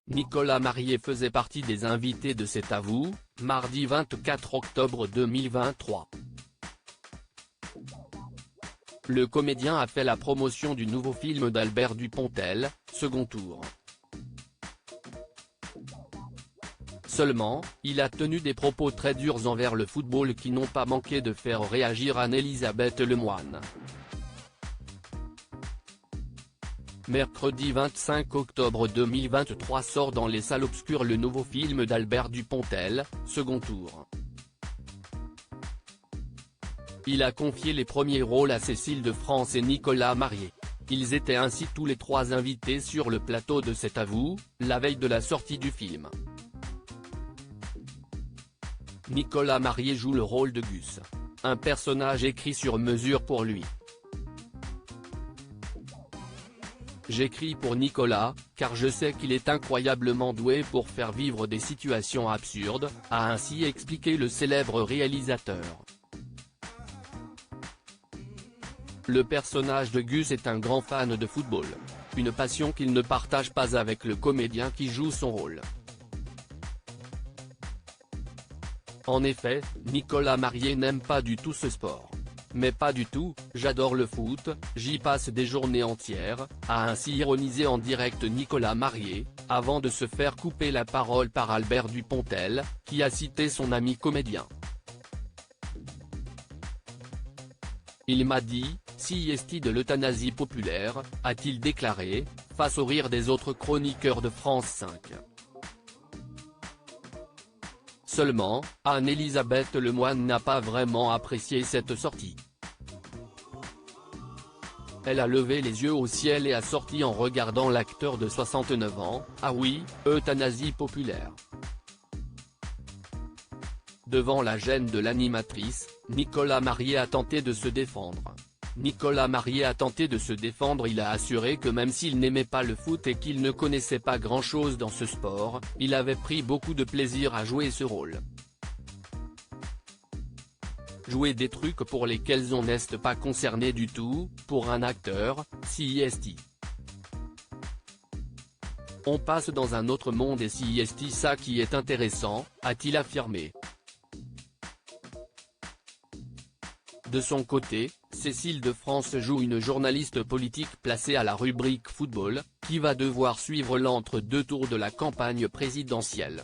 Nicolas Marié faisait partie des invités de cet avou, mardi 24 octobre 2023. Le comédien a fait la promotion du nouveau film d'Albert Dupontel, Second Tour. Seulement, il a tenu des propos très durs envers le football qui n'ont pas manqué de faire réagir Anne-Elisabeth Lemoine. Mercredi 25 octobre 2023 sort dans les salles obscures le nouveau film d'Albert Dupontel, Second Tour. Il a confié les premiers rôles à Cécile de France et Nicolas Marié. Ils étaient ainsi tous les trois invités sur le plateau de cet avou, la veille de la sortie du film. Nicolas Marié joue le rôle de Gus, un personnage écrit sur mesure pour lui. J'écris pour Nicolas, car je sais qu'il est incroyablement doué pour faire vivre des situations absurdes, a ainsi expliqué le célèbre réalisateur. Le personnage de Gus est un grand fan de football. Une passion qu'il ne partage pas avec le comédien qui joue son rôle. En effet, Nicolas Marié n'aime pas du tout ce sport. Mais pas du tout, j'adore le foot, j'y passe des journées entières, a ainsi ironisé en direct Nicolas Marié, avant de se faire couper la parole par Albert Dupontel, qui a cité son ami comédien. Il m'a dit, si est-il de l'euthanasie populaire, a-t-il déclaré, face au rire des autres chroniqueurs de France 5. Seulement, Anne-Elisabeth Lemoine n'a pas vraiment apprécié cette sortie. Elle a levé les yeux au ciel et a sorti en regardant l'acteur de 69 ans, « Ah oui, euthanasie populaire ». Devant la gêne de l'animatrice, Nicolas Marié a tenté de se défendre. Il a assuré que même s'il n'aimait pas le foot et qu'il ne connaissait pas grand-chose dans ce sport, il avait pris beaucoup de plaisir à jouer ce rôle. Jouer des trucs pour lesquels on n'est pas concerné du tout, pour un acteur, si est-il. On passe dans un autre monde et si est-il ça qui est intéressant, a-t-il affirmé. De son côté, Cécile de France joue une journaliste politique placée à la rubrique football, qui va devoir suivre l'entre-deux tours de la campagne présidentielle.